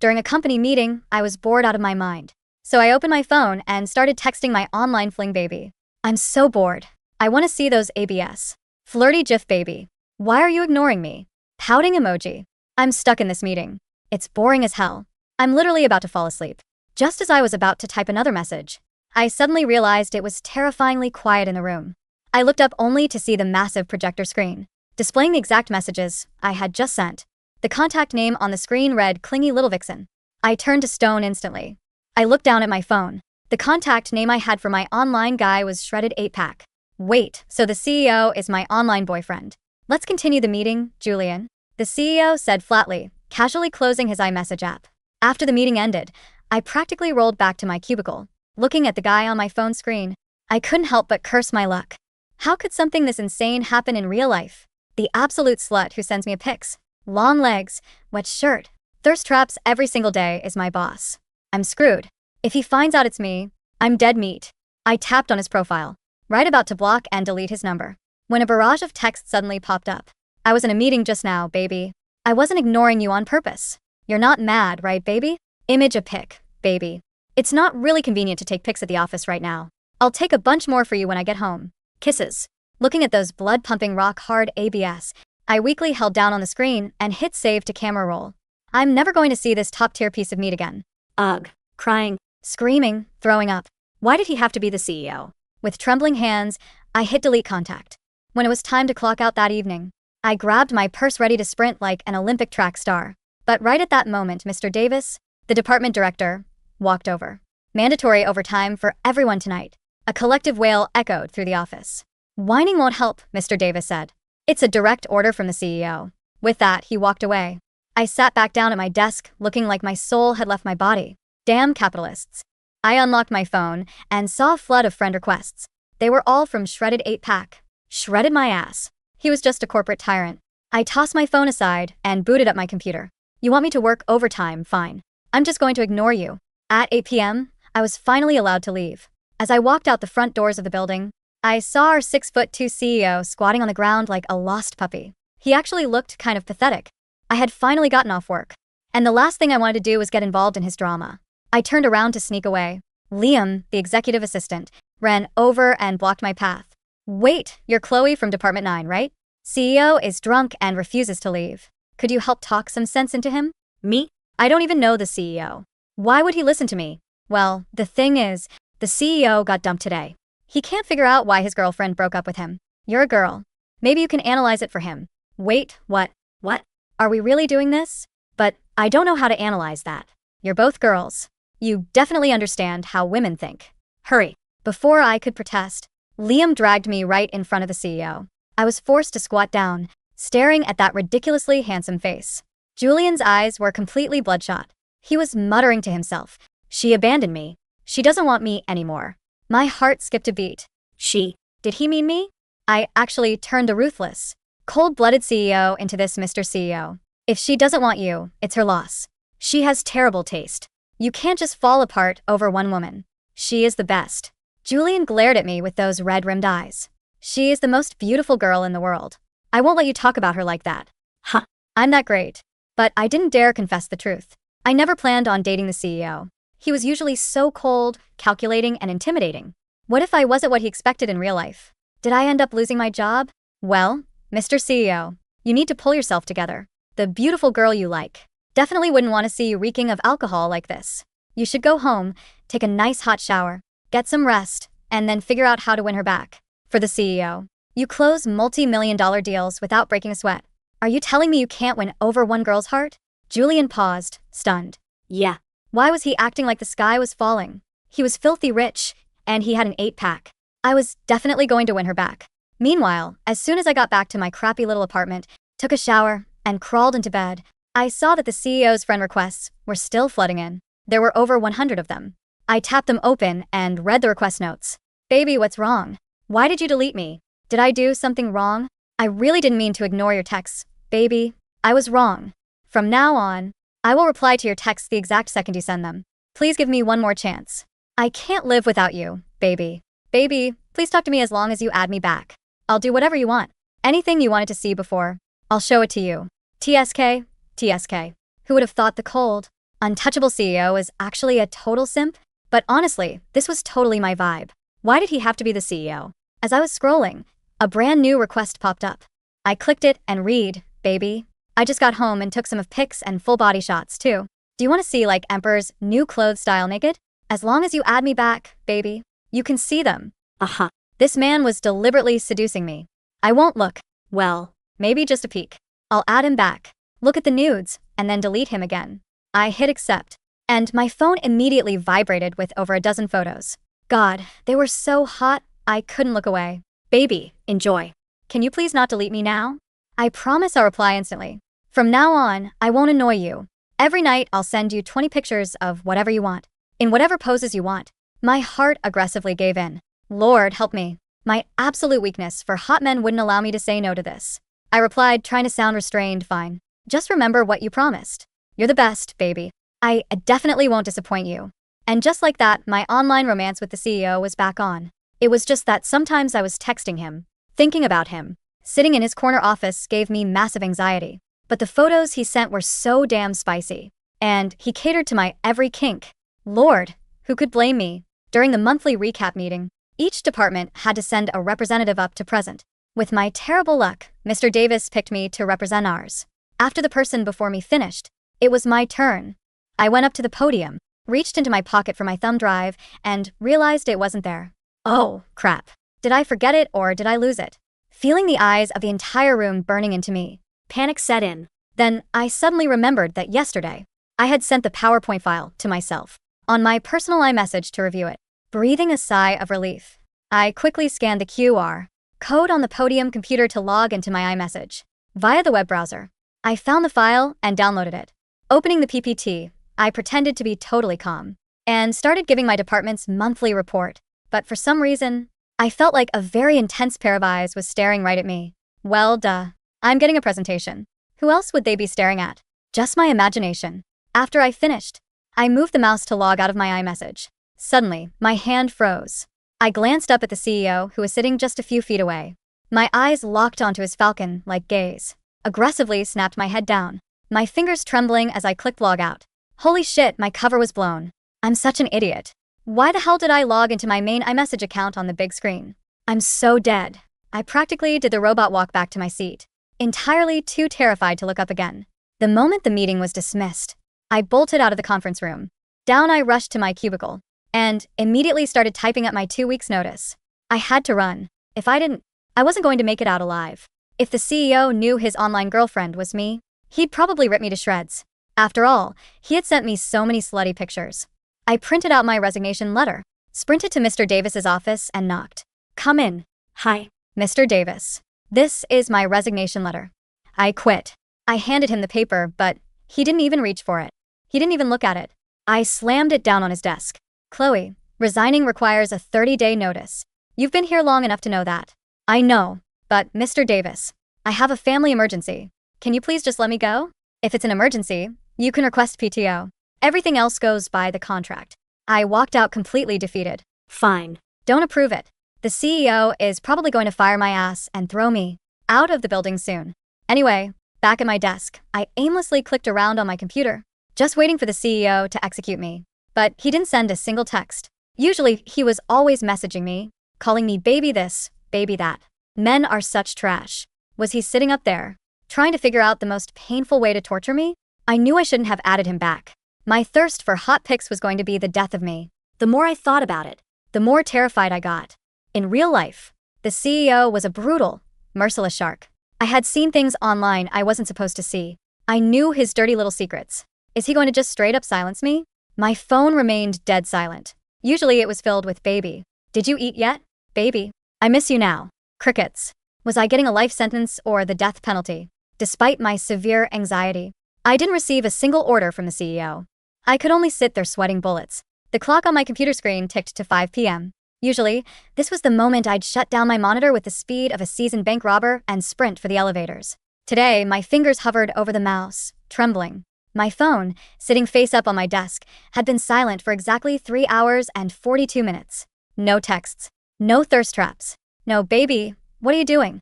During a company meeting, I was bored out of my mind. So I opened my phone and started texting my online fling baby. I'm so bored. I want to see those ABS. Flirty GIF baby. Why are you ignoring me? Pouting emoji. I'm stuck in this meeting. It's boring as hell. I'm literally about to fall asleep. Just as I was about to type another message, I suddenly realized it was terrifyingly quiet in the room. I looked up only to see the massive projector screen, displaying the exact messages I had just sent. The contact name on the screen read Clingy Little Vixen. I turned to stone instantly. I looked down at my phone. The contact name I had for my online guy was Shredded 8-Pack. Wait, so the CEO is my online boyfriend. Let's continue the meeting, Julian. The CEO said flatly, casually closing his iMessage app. After the meeting ended, I practically rolled back to my cubicle, looking at the guy on my phone screen. I couldn't help but curse my luck. How could something this insane happen in real life? The absolute slut who sends me a pics, long legs, wet shirt, thirst traps every single day is my boss. I'm screwed. If he finds out it's me, I'm dead meat. I tapped on his profile, right about to block and delete his number, when a barrage of text suddenly popped up. I was in a meeting just now, baby. I wasn't ignoring you on purpose. You're not mad, right, baby? Image a pic, baby. It's not really convenient to take pics at the office right now. I'll take a bunch more for you when I get home. Kisses. Looking at those blood-pumping rock-hard ABS, I weakly held down on the screen and hit save to camera roll. I'm never going to see this top-tier piece of meat again. Ugh. Crying, screaming, throwing up. Why did he have to be the CEO? With trembling hands, I hit delete contact. When it was time to clock out that evening, I grabbed my purse ready to sprint like an Olympic track star. But right at that moment, Mr. Davis, the department director, walked over. Mandatory overtime for everyone tonight. A collective wail echoed through the office. Whining won't help, Mr. Davis said. It's a direct order from the CEO. With that, he walked away. I sat back down at my desk, looking like my soul had left my body. Damn capitalists. I unlocked my phone and saw a flood of friend requests. They were all from Shredded 8-Pack. Shredded my ass. He was just a corporate tyrant. I tossed my phone aside and booted up my computer. You want me to work overtime? Fine. I'm just going to ignore you. At 8 p.m., I was finally allowed to leave. As I walked out the front doors of the building, I saw our 6'2" CEO squatting on the ground like a lost puppy. He actually looked kind of pathetic. I had finally gotten off work, and the last thing I wanted to do was get involved in his drama. I turned around to sneak away. Liam, the executive assistant, ran over and blocked my path. Wait, you're Chloe from Department 9, right? CEO is drunk and refuses to leave. Could you help talk some sense into him? Me? I don't even know the CEO. Why would he listen to me? Well, the thing is, the CEO got dumped today. He can't figure out why his girlfriend broke up with him. You're a girl. Maybe you can analyze it for him. Wait, what? What? Are we really doing this? But I don't know how to analyze that. You're both girls. You definitely understand how women think. Hurry. Before I could protest, Liam dragged me right in front of the CEO. I was forced to squat down, staring at that ridiculously handsome face. Julian's eyes were completely bloodshot. He was muttering to himself. She abandoned me. She doesn't want me anymore. My heart skipped a beat. She. Did he mean me? I actually turned the ruthless, cold-blooded CEO into this Mr. CEO. If she doesn't want you, it's her loss. She has terrible taste. You can't just fall apart over one woman. She is the best. Julian glared at me with those red-rimmed eyes. She is the most beautiful girl in the world. I won't let you talk about her like that. Huh. I'm that great. But I didn't dare confess the truth. I never planned on dating the CEO. He was usually so cold, calculating, and intimidating. What if I wasn't what he expected in real life? Did I end up losing my job? Well, Mr. CEO, you need to pull yourself together. The beautiful girl you like definitely wouldn't want to see you reeking of alcohol like this. You should go home, take a nice hot shower, get some rest, and then figure out how to win her back. For the CEO, you close multi-million-dollar deals without breaking a sweat. Are you telling me you can't win over one girl's heart? Julian paused, stunned. Yeah. Why was he acting like the sky was falling? He was filthy rich, and he had an 8-pack. I was definitely going to win her back. Meanwhile, as soon as I got back to my crappy little apartment, took a shower, and crawled into bed, I saw that the CEO's friend requests were still flooding in. There were over 100 of them. I tapped them open and read the request notes. Baby, what's wrong? Why did you delete me? Did I do something wrong? I really didn't mean to ignore your texts, baby. I was wrong. From now on, I will reply to your texts the exact second you send them. Please give me one more chance. I can't live without you, baby. Baby, please talk to me as long as you add me back. I'll do whatever you want. Anything you wanted to see before, I'll show it to you. TSK, TSK. Who would have thought the cold, Untouchable CEO is actually a total simp? But honestly, this was totally my vibe. Why did he have to be the CEO? As I was scrolling, a brand new request popped up. I clicked it and read, baby. I just got home and took some of pics and full body shots too. Do you want to see like Emperor's new clothes style naked? As long as you add me back, baby, you can see them. Uh-huh. This man was deliberately seducing me. I won't look. Well, maybe just a peek. I'll add him back, look at the nudes, and then delete him again. I hit accept, and my phone immediately vibrated with over a dozen photos. God, they were so hot, I couldn't look away. Baby, enjoy. Can you please not delete me now? I promise I'll reply instantly. From now on, I won't annoy you. Every night, I'll send you 20 pictures of whatever you want, in whatever poses you want. My heart aggressively gave in. Lord, help me. My absolute weakness for hot men wouldn't allow me to say no to this. I replied, trying to sound restrained, fine. Just remember what you promised. You're the best, baby. I definitely won't disappoint you. And just like that, my online romance with the CEO was back on. It was just that sometimes I was texting him, thinking about him. Sitting in his corner office gave me massive anxiety. But the photos he sent were so damn spicy. And he catered to my every kink. Lord, who could blame me? During the monthly recap meeting, each department had to send a representative up to present. With my terrible luck, Mr. Davis picked me to represent ours. After the person before me finished, it was my turn. I went up to the podium, reached into my pocket for my thumb drive, and realized it wasn't there. Oh, crap. Did I forget it or did I lose it? Feeling the eyes of the entire room burning into me, panic set in. Then I suddenly remembered that yesterday, I had sent the PowerPoint file to myself on my personal iMessage to review it. Breathing a sigh of relief, I quickly scanned the QR code on the podium computer to log into my iMessage. Via the web browser, I found the file and downloaded it. Opening the PPT, I pretended to be totally calm and started giving my department's monthly report. But for some reason, I felt like a very intense pair of eyes was staring right at me. Well, duh. I'm getting a presentation. Who else would they be staring at? Just my imagination. After I finished, I moved the mouse to log out of my iMessage. Suddenly, my hand froze. I glanced up at the CEO, who was sitting just a few feet away. My eyes locked onto his falcon-like gaze. Aggressively snapped my head down, my fingers trembling as I clicked log out. Holy shit, my cover was blown. I'm such an idiot. Why the hell did I log into my main iMessage account on the big screen? I'm so dead. I practically did the robot walk back to my seat, entirely too terrified to look up again. The moment the meeting was dismissed, I bolted out of the conference room. Down I rushed to my cubicle, and immediately started typing up my 2 weeks' notice. I had to run. If I didn't, I wasn't going to make it out alive. If the CEO knew his online girlfriend was me, he'd probably rip me to shreds. After all, he had sent me so many slutty pictures. I printed out my resignation letter, sprinted to Mr. Davis's office and knocked. Come in. Hi. Mr. Davis. This is my resignation letter. I quit. I handed him the paper, but he didn't even reach for it. He didn't even look at it. I slammed it down on his desk. Chloe, resigning requires a 30-day notice. You've been here long enough to know that. I know, but Mr. Davis, I have a family emergency. Can you please just let me go? If it's an emergency, you can request PTO. Everything else goes by the contract. I walked out completely defeated. Fine. Don't approve it. The CEO is probably going to fire my ass and throw me out of the building soon. Anyway, back at my desk, I aimlessly clicked around on my computer, just waiting for the CEO to execute me. But he didn't send a single text. Usually, he was always messaging me, calling me baby this, baby that. Men are such trash. Was he sitting up there, trying to figure out the most painful way to torture me? I knew I shouldn't have added him back. My thirst for hot pics was going to be the death of me. The more I thought about it, the more terrified I got. In real life, the CEO was a brutal, merciless shark. I had seen things online I wasn't supposed to see. I knew his dirty little secrets. Is he going to just straight up silence me? My phone remained dead silent. Usually it was filled with baby. Did you eat yet? Baby. I miss you now. Crickets. Was I getting a life sentence or the death penalty? Despite my severe anxiety, I didn't receive a single order from the CEO. I could only sit there sweating bullets. The clock on my computer screen ticked to 5 p.m. Usually, this was the moment I'd shut down my monitor with the speed of a seasoned bank robber and sprint for the elevators. Today, my fingers hovered over the mouse, trembling. My phone, sitting face up on my desk, had been silent for exactly 3 hours and 42 minutes. No texts. No thirst traps. No baby, what are you doing?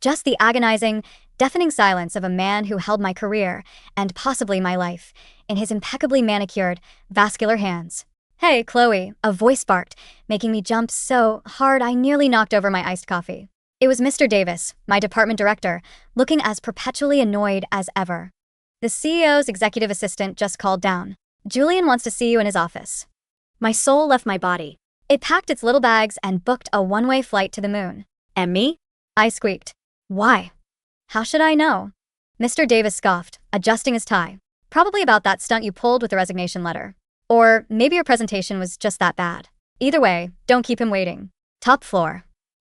Just the agonizing, deafening silence of a man who held my career, and possibly my life, in his impeccably manicured, vascular hands. "Hey, Chloe," a voice barked, making me jump so hard I nearly knocked over my iced coffee. It was Mr. Davis, my department director, looking as perpetually annoyed as ever. "The CEO's executive assistant just called down. Julian wants to see you in his office." My soul left my body. It packed its little bags and booked a one-way flight to the moon. "And me?" I squeaked. "Why?" "How should I know?" Mr. Davis scoffed, adjusting his tie. "Probably about that stunt you pulled with the resignation letter. Or maybe your presentation was just that bad. Either way, don't keep him waiting. Top floor."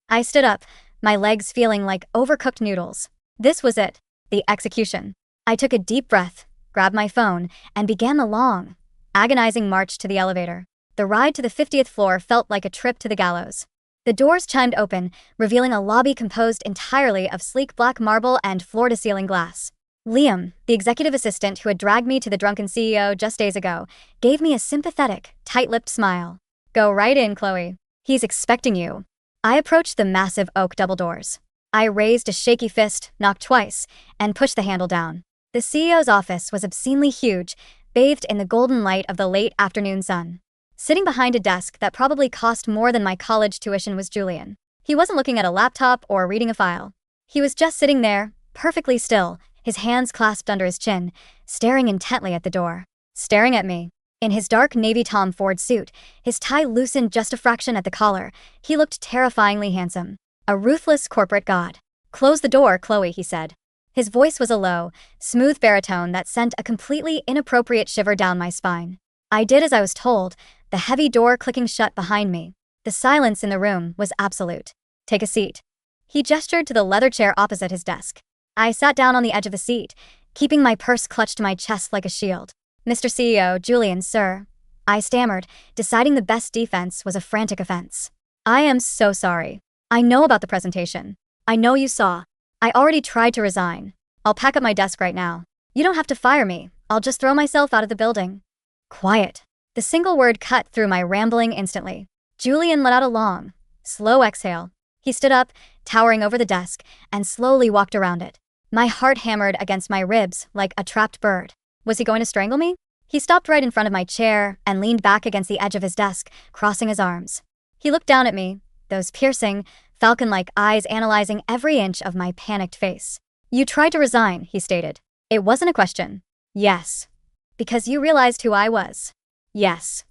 I stood up, my legs feeling like overcooked noodles. This was it, the execution. I took a deep breath, grabbed my phone, and began the long, agonizing march to the elevator. The ride to the 50th floor felt like a trip to the gallows. The doors chimed open, revealing a lobby composed entirely of sleek black marble and floor-to-ceiling glass. Liam, the executive assistant who had dragged me to the drunken CEO just days ago, gave me a sympathetic, tight-lipped smile. "Go right in, Chloe. He's expecting you." I approached the massive oak double doors. I raised a shaky fist, knocked twice, and pushed the handle down. The CEO's office was obscenely huge, bathed in the golden light of the late afternoon sun. Sitting behind a desk that probably cost more than my college tuition was Julian. He wasn't looking at a laptop or reading a file. He was just sitting there, perfectly still, his hands clasped under his chin, staring intently at the door. Staring at me. In his dark navy Tom Ford suit, his tie loosened just a fraction at the collar, he looked terrifyingly handsome. A ruthless corporate god. "Close the door, Chloe," he said. His voice was a low, smooth baritone that sent a completely inappropriate shiver down my spine. I did as I was told, the heavy door clicking shut behind me. The silence in the room was absolute. "Take a seat." He gestured to the leather chair opposite his desk. I sat down on the edge of the seat, keeping my purse clutched to my chest like a shield. "Mr. CEO, Julian, sir." I stammered, deciding the best defense was a frantic offense. "I am so sorry. I know about the presentation. I know you saw. I already tried to resign. I'll pack up my desk right now. You don't have to fire me. I'll just throw myself out of the building." Quiet. The single word cut through my rambling instantly. Julian let out a long, slow exhale. He stood up, towering over the desk, and slowly walked around it. My heart hammered against my ribs like a trapped bird. Was he going to strangle me? He stopped right in front of my chair and leaned back against the edge of his desk, crossing his arms. He looked down at me, those piercing, falcon-like eyes analyzing every inch of my panicked face. "You tried to resign," he stated. "It wasn't a question." "Yes." "Because you realized who I was." "Yes."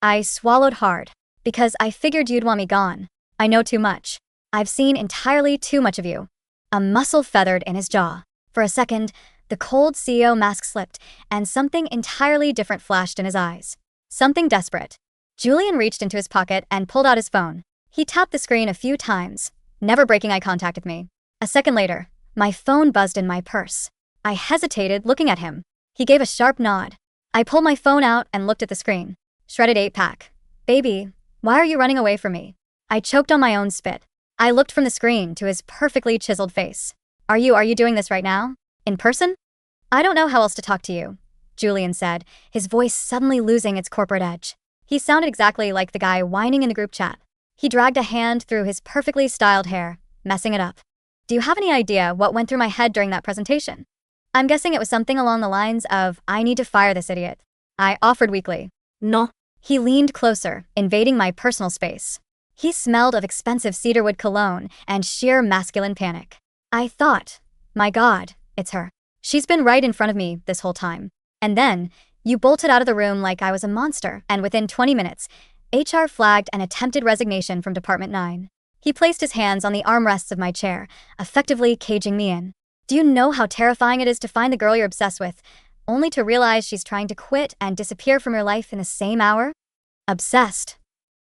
I swallowed hard. "Because I figured you'd want me gone. I know too much. I've seen entirely too much of you." A muscle feathered in his jaw. For a second, the cold CEO mask slipped, and something entirely different flashed in his eyes. Something desperate. Julian reached into his pocket and pulled out his phone. He tapped the screen a few times, never breaking eye contact with me. A second later, my phone buzzed in my purse. I hesitated, looking at him. He gave a sharp nod. I pulled my phone out and looked at the screen. Shredded 8-pack. "Baby, why are you running away from me?" I choked on my own spit. I looked from the screen to his perfectly chiseled face. Are you doing this right now? In person?" "I don't know how else to talk to you," Julian said, his voice suddenly losing its corporate edge. He sounded exactly like the guy whining in the group chat. He dragged a hand through his perfectly styled hair, messing it up. "Do you have any idea what went through my head during that presentation?" "I'm guessing it was something along the lines of, 'I need to fire this idiot.'" I offered weakly. "No." He leaned closer, invading my personal space. He smelled of expensive cedarwood cologne and sheer masculine panic. I thought, my God, it's her. She's been right in front of me this whole time. And then, you bolted out of the room like I was a monster, and within 20 minutes, HR flagged an attempted resignation from Department 9. He placed his hands on the armrests of my chair, effectively caging me in. "Do you know how terrifying it is to find the girl you're obsessed with, only to realize she's trying to quit and disappear from your life in the same hour?" Obsessed.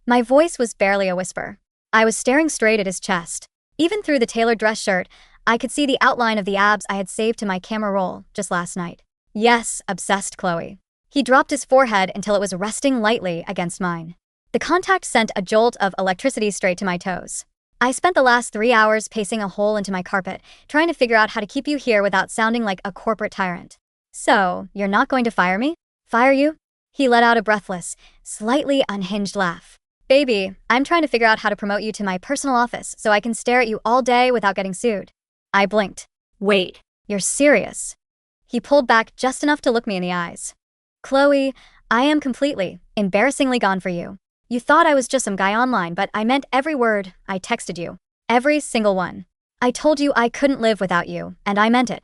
My voice was barely a whisper. I was staring straight at his chest. Even through the tailored dress shirt, I could see the outline of the abs I had saved to my camera roll just last night. "Yes, obsessed, Chloe." He dropped his forehead until it was resting lightly against mine. The contact sent a jolt of electricity straight to my toes. "I spent the last 3 hours pacing a hole into my carpet, trying to figure out how to keep you here without sounding like a corporate tyrant." "So, you're not going to fire me?" "Fire you?" He let out a breathless, slightly unhinged laugh. "Baby, I'm trying to figure out how to promote you to my personal office so I can stare at you all day without getting sued." I blinked. Wait. You're serious? He pulled back just enough to look me in the eyes. Chloe, I am completely, embarrassingly gone for you. You thought I was just some guy online, but I meant every word I texted you. Every single one. I told you I couldn't live without you, and I meant it.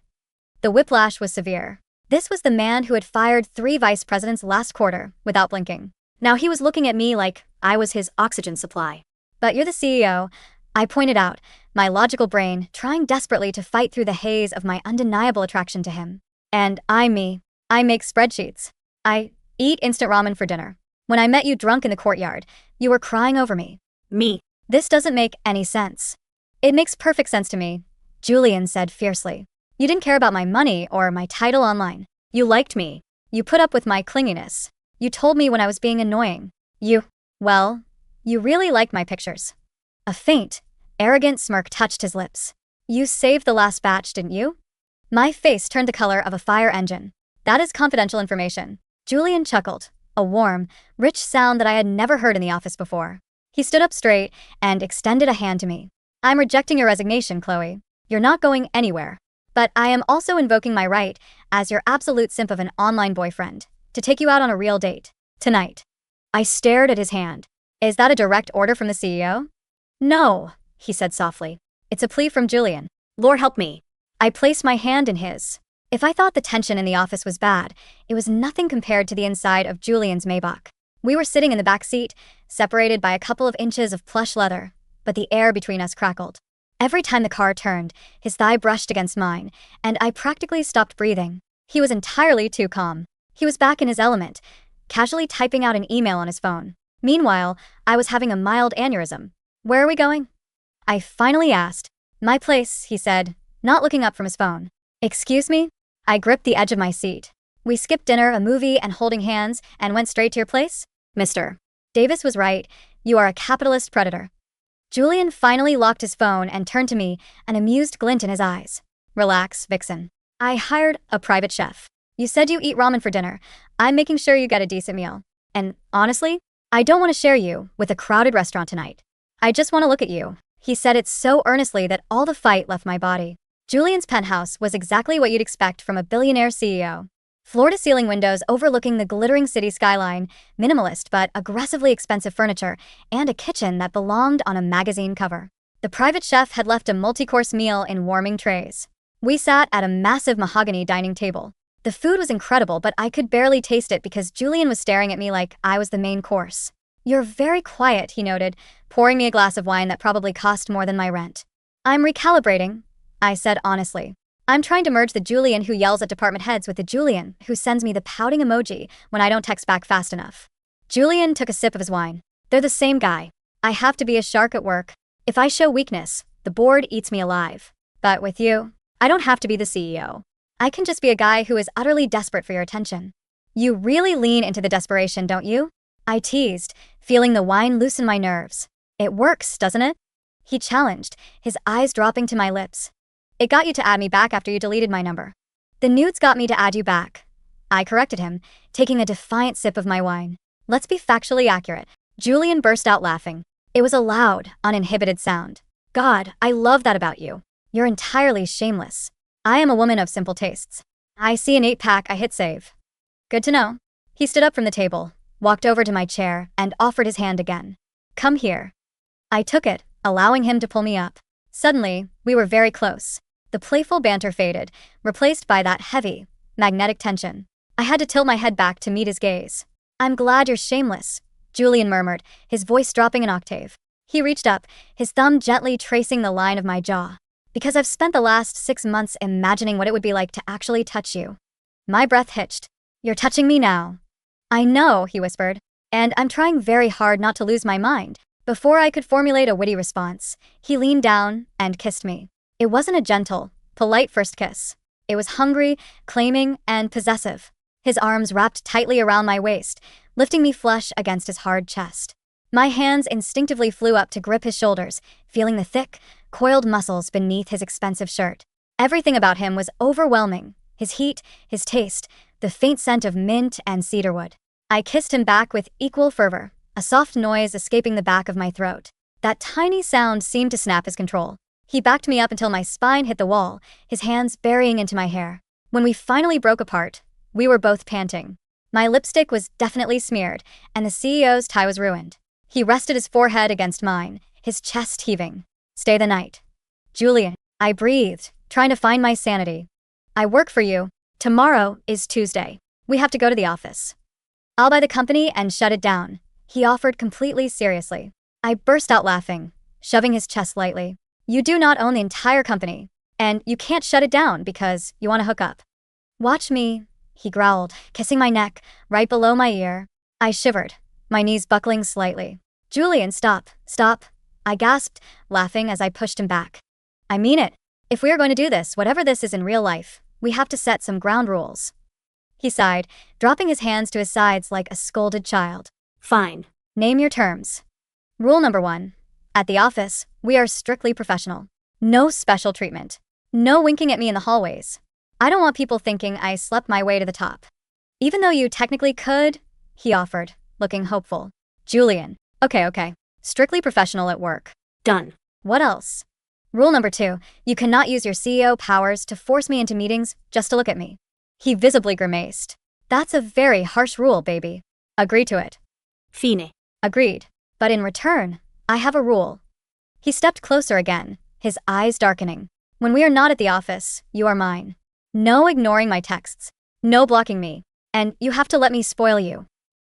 The whiplash was severe. This was the man who had fired 3 vice presidents last quarter without blinking. Now he was looking at me like I was his oxygen supply. But you're the CEO, I pointed out, my logical brain trying desperately to fight through the haze of my undeniable attraction to him. And I'm me. I make spreadsheets. I eat instant ramen for dinner. When I met you drunk in the courtyard, you were crying over me. Me. This doesn't make any sense. It makes perfect sense to me, Julian said fiercely. You didn't care about my money or my title online. You liked me. You put up with my clinginess. You told me when I was being annoying. You really liked my pictures. A faint, arrogant smirk touched his lips. You saved the last batch, didn't you? My face turned the color of a fire engine. That is confidential information. Julian chuckled, a warm, rich sound that I had never heard in the office before. He stood up straight and extended a hand to me. I'm rejecting your resignation, Chloe. You're not going anywhere. But I am also invoking my right, as your absolute simp of an online boyfriend, to take you out on a real date. Tonight. I stared at his hand. Is that a direct order from the CEO? No, he said softly. It's a plea from Julian. Lord help me. I placed my hand in his. If I thought the tension in the office was bad, it was nothing compared to the inside of Julian's Maybach. We were sitting in the back seat, separated by a couple of inches of plush leather, but the air between us crackled. Every time the car turned, his thigh brushed against mine, and I practically stopped breathing. He was entirely too calm. He was back in his element, casually typing out an email on his phone. Meanwhile, I was having a mild aneurysm. Where are we going? I finally asked. My place, he said, not looking up from his phone. Excuse me? I gripped the edge of my seat. We skipped dinner, a movie, and holding hands, and went straight to your place? Mr. Davis was right. You are a capitalist predator. Julian finally locked his phone and turned to me, an amused glint in his eyes. Relax, Vixen. I hired a private chef. You said you eat ramen for dinner. I'm making sure you get a decent meal. And honestly, I don't want to share you with a crowded restaurant tonight. I just want to look at you. He said it so earnestly that all the fight left my body. Julian's penthouse was exactly what you'd expect from a billionaire CEO. Floor-to-ceiling windows overlooking the glittering city skyline, minimalist but aggressively expensive furniture, and a kitchen that belonged on a magazine cover. The private chef had left a multi-course meal in warming trays. We sat at a massive mahogany dining table. The food was incredible, but I could barely taste it because Julian was staring at me like I was the main course. You're very quiet, he noted, pouring me a glass of wine that probably cost more than my rent. I'm recalibrating, I said honestly. I'm trying to merge the Julian who yells at department heads with the Julian who sends me the pouting emoji when I don't text back fast enough. Julian took a sip of his wine. They're the same guy. I have to be a shark at work. If I show weakness, the board eats me alive. But with you, I don't have to be the CEO. I can just be a guy who is utterly desperate for your attention. You really lean into the desperation, don't you? I teased, feeling the wine loosen my nerves. It works, doesn't it? He challenged, his eyes dropping to my lips. It got you to add me back after you deleted my number. The nudes got me to add you back. I corrected him, taking a defiant sip of my wine. Let's be factually accurate. Julian burst out laughing. It was a loud, uninhibited sound. God, I love that about you. You're entirely shameless. I am a woman of simple tastes. I see an 8-pack, I hit save. Good to know. He stood up from the table, walked over to my chair, and offered his hand again. Come here. I took it, allowing him to pull me up. Suddenly, we were very close. The playful banter faded, replaced by that heavy, magnetic tension. I had to tilt my head back to meet his gaze. I'm glad you're shameless, Julian murmured, his voice dropping an octave. He reached up, his thumb gently tracing the line of my jaw. Because I've spent the last 6 months imagining what it would be like to actually touch you. My breath hitched. You're touching me now. I know, he whispered, and I'm trying very hard not to lose my mind. Before I could formulate a witty response, he leaned down and kissed me. It wasn't a gentle, polite first kiss. It was hungry, claiming, and possessive. His arms wrapped tightly around my waist, lifting me flush against his hard chest. My hands instinctively flew up to grip his shoulders, feeling the thick, coiled muscles beneath his expensive shirt. Everything about him was overwhelming. His heat, his taste, the faint scent of mint and cedarwood. I kissed him back with equal fervor, a soft noise escaping the back of my throat. That tiny sound seemed to snap his control. He backed me up until my spine hit the wall, his hands burying into my hair. When we finally broke apart, we were both panting. My lipstick was definitely smeared, and the CEO's tie was ruined. He rested his forehead against mine, his chest heaving. Stay the night. Julian, I breathed, trying to find my sanity. I work for you. Tomorrow is Tuesday. We have to go to the office. I'll buy the company and shut it down, he offered completely seriously. I burst out laughing, shoving his chest lightly. You do not own the entire company, and you can't shut it down because you want to hook up. Watch me, he growled, kissing my neck, right below my ear. I shivered, my knees buckling slightly. Julian, stop, stop, I gasped, laughing as I pushed him back. I mean it. If we are going to do this, whatever this is in real life, we have to set some ground rules. He sighed, dropping his hands to his sides like a scolded child. Fine. Name your terms. Rule number 1. At the office, we are strictly professional. No special treatment. No winking at me in the hallways. I don't want people thinking I slept my way to the top. Even though you technically could, he offered, looking hopeful. Julian. Okay. Strictly professional at work. Done. What else? Rule number 2. You cannot use your CEO powers to force me into meetings just to look at me. He visibly grimaced. That's a very harsh rule, baby. Agree to it. Fine. Agreed. But in return, I have a rule. He stepped closer again, his eyes darkening. When we are not at the office, you are mine. No ignoring my texts. No blocking me. And you have to let me spoil you.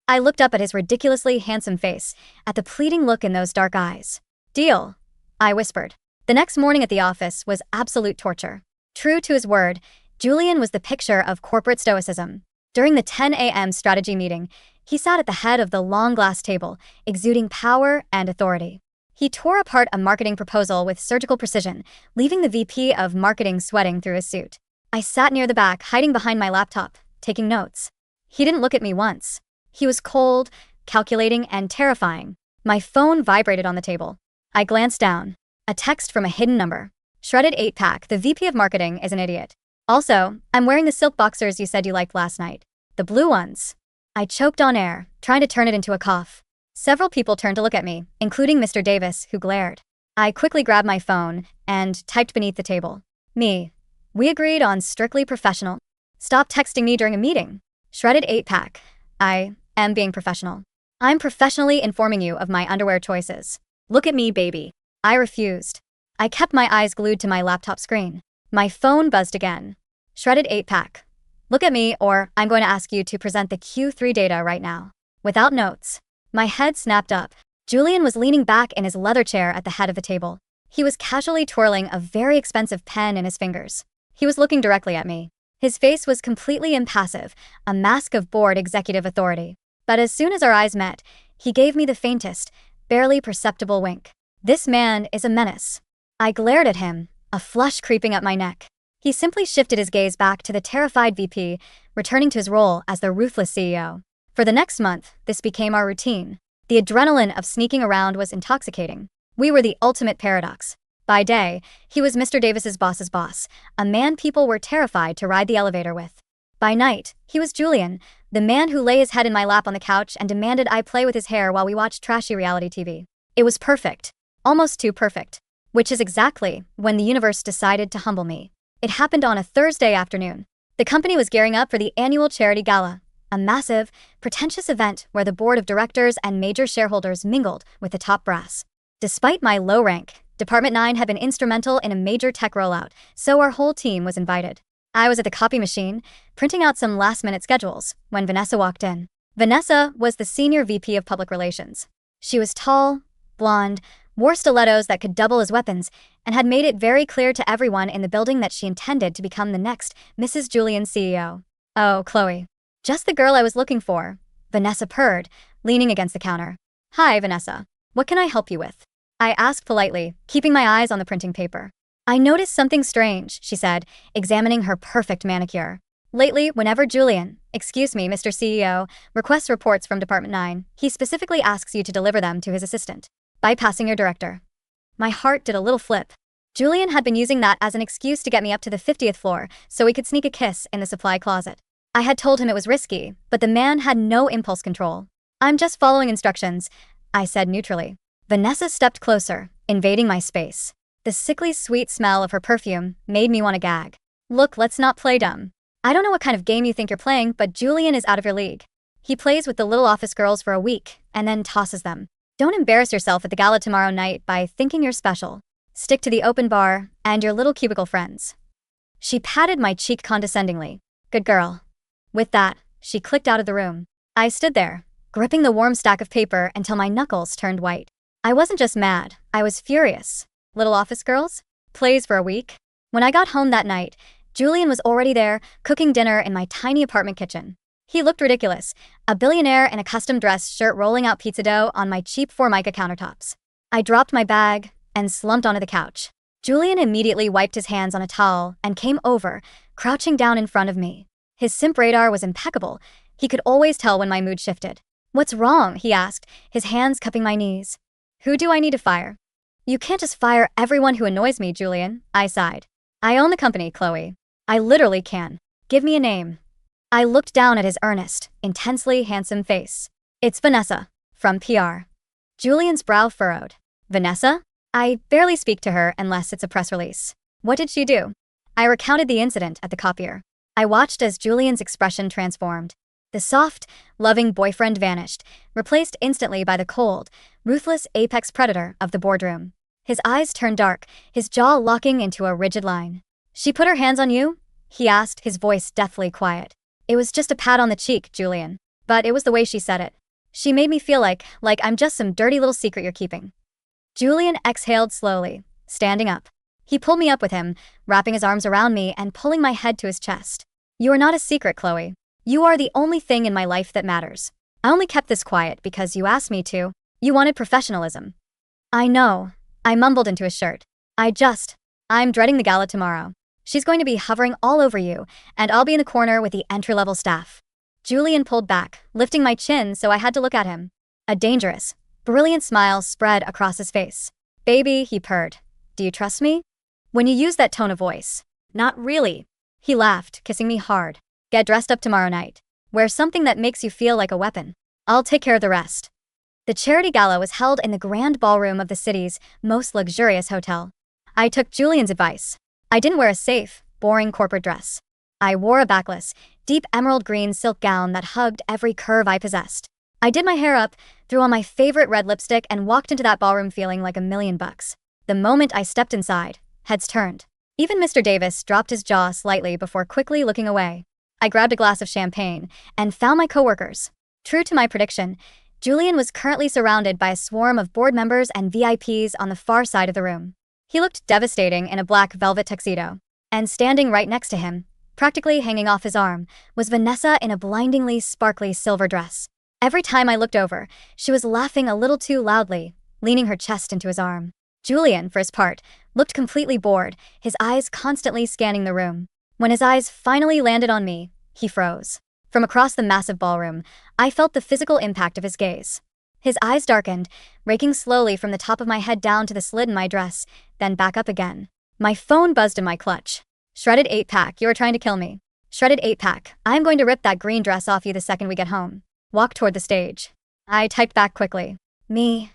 I looked up at his ridiculously handsome face, at the pleading look in those dark eyes. Deal, I whispered. The next morning at the office was absolute torture. True to his word, Julian was the picture of corporate stoicism. During the 10 a.m. strategy meeting, he sat at the head of the long glass table, exuding power and authority. He tore apart a marketing proposal with surgical precision, leaving the VP of marketing sweating through his suit. I sat near the back, hiding behind my laptop, taking notes. He didn't look at me once. He was cold, calculating, and terrifying. My phone vibrated on the table. I glanced down. A text from a hidden number. Shredded 8-pack, the VP of marketing is an idiot. Also, I'm wearing the silk boxers you said you liked last night. The blue ones. I choked on air, trying to turn it into a cough. Several people turned to look at me, including Mr. Davis, who glared. I quickly grabbed my phone and typed beneath the table. Me. We agreed on strictly professional. Stop texting me during a meeting. Shredded 8-pack. I am being professional. I'm professionally informing you of my underwear choices. Look at me, baby. I refused. I kept my eyes glued to my laptop screen. My phone buzzed again. Shredded 8-pack. Look at me or I'm going to ask you to present the Q3 data right now. Without notes. My head snapped up. Julian was leaning back in his leather chair at the head of the table. He was casually twirling a very expensive pen in his fingers. He was looking directly at me. His face was completely impassive, a mask of bored executive authority. But as soon as our eyes met, he gave me the faintest, barely perceptible wink. This man is a menace. I glared at him, a flush creeping up my neck. He simply shifted his gaze back to the terrified VP, returning to his role as the ruthless CEO. For the next month, this became our routine. The adrenaline of sneaking around was intoxicating. We were the ultimate paradox. By day, he was Mr. Davis's boss's boss, a man people were terrified to ride the elevator with. By night, he was Julian, the man who lay his head in my lap on the couch and demanded I play with his hair while we watched trashy reality TV. It was perfect. Almost too perfect. Which is exactly when the universe decided to humble me. It happened on a Thursday afternoon. The company was gearing up for the annual charity gala, a massive, pretentious event where the board of directors and major shareholders mingled with the top brass. Despite my low rank, Department 9 had been instrumental in a major tech rollout, so our whole team was invited. I was at the copy machine, printing out some last-minute schedules, when Vanessa walked in. Vanessa was the senior VP of public relations. She was tall, blonde, wore stilettos that could double as weapons, and had made it very clear to everyone in the building that she intended to become the next Mrs. Julian CEO. Oh, Chloe. Just the girl I was looking for, Vanessa purred, leaning against the counter. Hi, Vanessa. What can I help you with? I asked politely, keeping my eyes on the printing paper. I noticed something strange, she said, examining her perfect manicure. Lately, whenever Julian, excuse me, Mr. CEO, requests reports from Department 9, he specifically asks you to deliver them to his assistant, bypassing your director. My heart did a little flip. Julian had been using that as an excuse to get me up to the 50th floor so we could sneak a kiss in the supply closet. I had told him it was risky, but the man had no impulse control. I'm just following instructions, I said neutrally. Vanessa stepped closer, invading my space. The sickly sweet smell of her perfume made me want to gag. Look, let's not play dumb. I don't know what kind of game you think you're playing, but Julian is out of your league. He plays with the little office girls for a week and then tosses them. Don't embarrass yourself at the gala tomorrow night by thinking you're special. Stick to the open bar and your little cubicle friends. She patted my cheek condescendingly. Good girl. With that, she clicked out of the room. I stood there, gripping the warm stack of paper until my knuckles turned white. I wasn't just mad, I was furious. Little office girls? Plays for a week? When I got home that night, Julian was already there, cooking dinner in my tiny apartment kitchen. He looked ridiculous, a billionaire in a custom-dressed shirt rolling out pizza dough on my cheap Formica countertops. I dropped my bag and slumped onto the couch. Julian immediately wiped his hands on a towel and came over, crouching down in front of me. His simp radar was impeccable. He could always tell when my mood shifted. What's wrong? He asked, his hands cupping my knees. Who do I need to fire? You can't just fire everyone who annoys me, Julian, I sighed. I own the company, Chloe. I literally can. Give me a name. I looked down at his earnest, intensely handsome face. It's Vanessa, from PR. Julian's brow furrowed. Vanessa? I barely speak to her unless it's a press release. What did she do? I recounted the incident at the copier. I watched as Julian's expression transformed. The soft, loving boyfriend vanished, replaced instantly by the cold, ruthless apex predator of the boardroom. His eyes turned dark, his jaw locking into a rigid line. She put her hands on you? He asked, his voice deathly quiet. It was just a pat on the cheek, Julian. But it was the way she said it. She made me feel like I'm just some dirty little secret you're keeping. Julian exhaled slowly, standing up. He pulled me up with him, wrapping his arms around me and pulling my head to his chest. You are not a secret, Chloe. You are the only thing in my life that matters. I only kept this quiet because you asked me to. You wanted professionalism. I know. I mumbled into his shirt. I'm dreading the gala tomorrow. She's going to be hovering all over you, and I'll be in the corner with the entry-level staff. Julian pulled back, lifting my chin so I had to look at him. A dangerous, brilliant smile spread across his face. Baby, he purred. Do you trust me? When you use that tone of voice. Not really. He laughed, kissing me hard. Get dressed up tomorrow night. Wear something that makes you feel like a weapon. I'll take care of the rest. The charity gala was held in the grand ballroom of the city's most luxurious hotel. I took Julian's advice. I didn't wear a safe, boring corporate dress. I wore a backless, deep emerald green silk gown that hugged every curve I possessed. I did my hair up, threw on my favorite red lipstick, and walked into that ballroom feeling like $1,000,000. The moment I stepped inside, heads turned. Even Mr. Davis dropped his jaw slightly before quickly looking away. I grabbed a glass of champagne and found my coworkers. True to my prediction, Julian was currently surrounded by a swarm of board members and VIPs on the far side of the room. He looked devastating in a black velvet tuxedo. And standing right next to him, practically hanging off his arm, was Vanessa in a blindingly sparkly silver dress. Every time I looked over, she was laughing a little too loudly, leaning her chest into his arm. Julian, for his part, looked completely bored, his eyes constantly scanning the room. When his eyes finally landed on me, he froze. From across the massive ballroom, I felt the physical impact of his gaze. His eyes darkened, raking slowly from the top of my head down to the slit in my dress, then back up again. My phone buzzed in my clutch. Shredded 8-pack, you are trying to kill me. Shredded 8-pack, I'm going to rip that green dress off you the second we get home. Walk toward the stage. I typed back quickly. Me.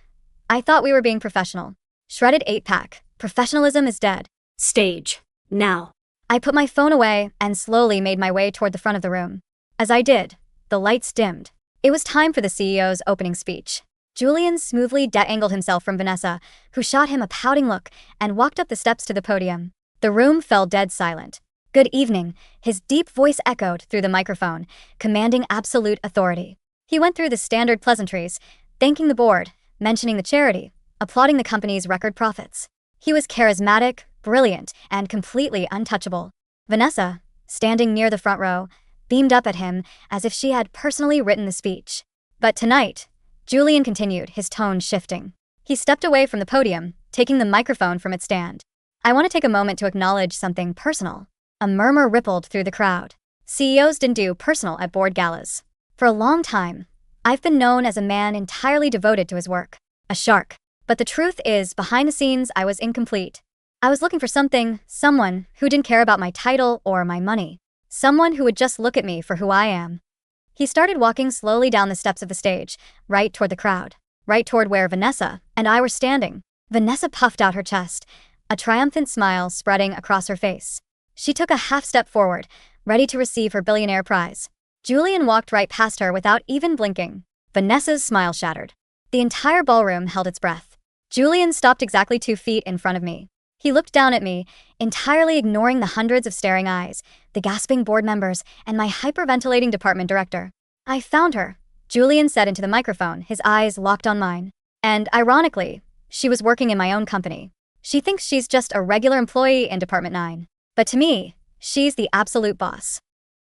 I thought we were being professional. Shredded 8-pack, professionalism is dead. Stage. Now. I put my phone away and slowly made my way toward the front of the room. As I did, the lights dimmed. It was time for the CEO's opening speech. Julian smoothly de-angled himself from Vanessa, who shot him a pouting look and walked up the steps to the podium. The room fell dead silent. Good evening, his deep voice echoed through the microphone, commanding absolute authority. He went through the standard pleasantries, thanking the board, mentioning the charity, applauding the company's record profits. He was charismatic, brilliant, and completely untouchable. Vanessa, standing near the front row, beamed up at him as if she had personally written the speech. But tonight, Julian continued, his tone shifting. He stepped away from the podium, taking the microphone from its stand. I want to take a moment to acknowledge something personal. A murmur rippled through the crowd. CEOs didn't do personal at board galas. For a long time, I've been known as a man entirely devoted to his work. A shark. But the truth is, behind the scenes, I was incomplete. I was looking for someone who didn't care about my title or my money. Someone who would just look at me for who I am. He started walking slowly down the steps of the stage, right toward the crowd, right toward where Vanessa and I were standing. Vanessa puffed out her chest, a triumphant smile spreading across her face. She took a half step forward, ready to receive her billionaire prize. Julian walked right past her without even blinking. Vanessa's smile shattered. The entire ballroom held its breath. Julian stopped exactly 2 feet in front of me. He looked down at me, entirely ignoring the hundreds of staring eyes, the gasping board members, and my hyperventilating department director. "I found her," Julian said into the microphone, his eyes locked on mine. "And ironically, she was working in my own company. She thinks she's just a regular employee in Department 9. But to me, she's the absolute boss."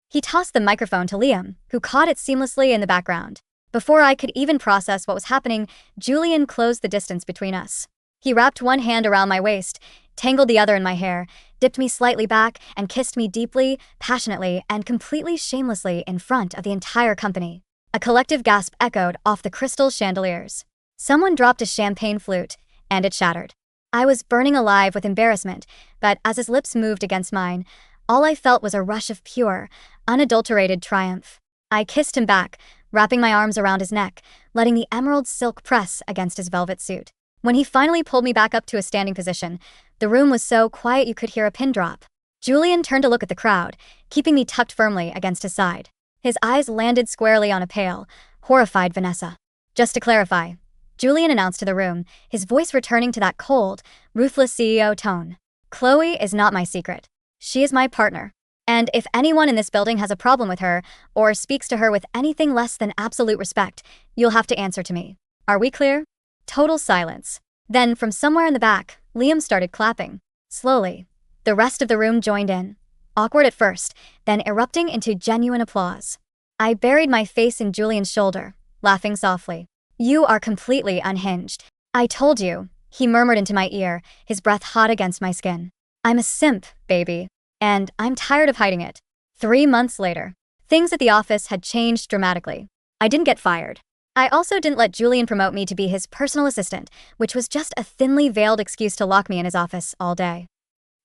He tossed the microphone to Liam, who caught it seamlessly in the background. Before I could even process what was happening, Julian closed the distance between us. He wrapped one hand around my waist, tangled the other in my hair, dipped me slightly back, and kissed me deeply, passionately, and completely shamelessly in front of the entire company. A collective gasp echoed off the crystal chandeliers. Someone dropped a champagne flute, and it shattered. I was burning alive with embarrassment, but as his lips moved against mine, all I felt was a rush of pure, unadulterated triumph. I kissed him back, wrapping my arms around his neck, letting the emerald silk press against his velvet suit. When he finally pulled me back up to a standing position, the room was so quiet you could hear a pin drop. Julian turned to look at the crowd, keeping me tucked firmly against his side. His eyes landed squarely on a pale, horrified Vanessa. "Just to clarify," Julian announced to the room, his voice returning to that cold, ruthless CEO tone. "Chloe is not my secret. She is my partner. And if anyone in this building has a problem with her, or speaks to her with anything less than absolute respect, you'll have to answer to me. Are we clear?" Total silence. Then, from somewhere in the back, Liam started clapping. Slowly, the rest of the room joined in. Awkward at first, then erupting into genuine applause. I buried my face in Julian's shoulder, laughing softly. "You are completely unhinged. I told you," he murmured into my ear, his breath hot against my skin. "I'm a simp, baby. And I'm tired of hiding it." 3 months later, things at the office had changed dramatically. I didn't get fired. I also didn't let Julian promote me to be his personal assistant, which was just a thinly veiled excuse to lock me in his office all day.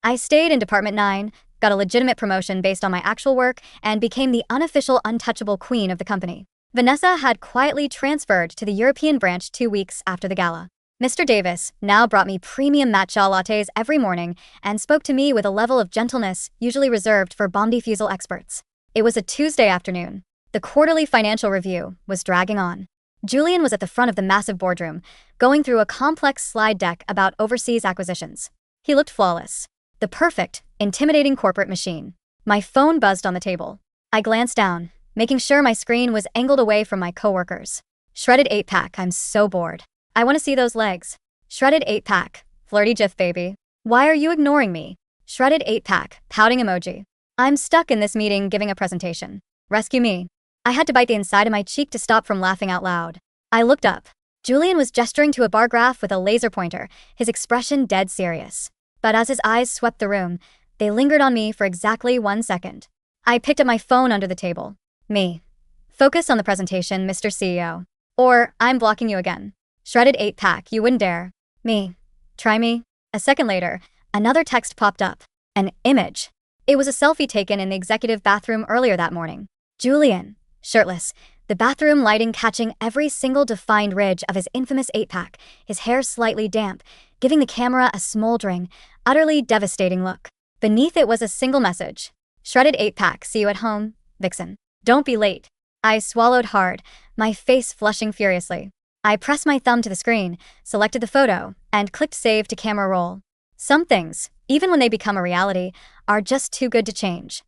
I stayed in Department 9, got a legitimate promotion based on my actual work, and became the unofficial untouchable queen of the company. Vanessa had quietly transferred to the European branch 2 weeks after the gala. Mr. Davis now brought me premium matcha lattes every morning and spoke to me with a level of gentleness usually reserved for bomb defusal experts. It was a Tuesday afternoon. The quarterly financial review was dragging on. Julian was at the front of the massive boardroom, going through a complex slide deck about overseas acquisitions. He looked flawless. The perfect, intimidating corporate machine. My phone buzzed on the table. I glanced down, making sure my screen was angled away from my coworkers. Shredded 8-pack, I'm so bored. I want to see those legs. Shredded 8-pack, flirty gif baby. Why are you ignoring me? Shredded 8-pack, pouting emoji. I'm stuck in this meeting giving a presentation. Rescue me. I had to bite the inside of my cheek to stop from laughing out loud. I looked up. Julian was gesturing to a bar graph with a laser pointer, his expression dead serious. But as his eyes swept the room, they lingered on me for exactly 1 second. I picked up my phone under the table. Me. Focus on the presentation, Mr. CEO. Or, I'm blocking you again. Shredded 8-pack, you wouldn't dare. Me. Try me. A second later, another text popped up. An image. It was a selfie taken in the executive bathroom earlier that morning. Julian. Shirtless, the bathroom lighting catching every single defined ridge of his infamous 8-pack, his hair slightly damp, giving the camera a smoldering, utterly devastating look. Beneath it was a single message. Shredded 8-pack, see you at home, Vixen. Don't be late. I swallowed hard, my face flushing furiously. I pressed my thumb to the screen, selected the photo, and clicked save to camera roll. Some things, even when they become a reality, are just too good to change.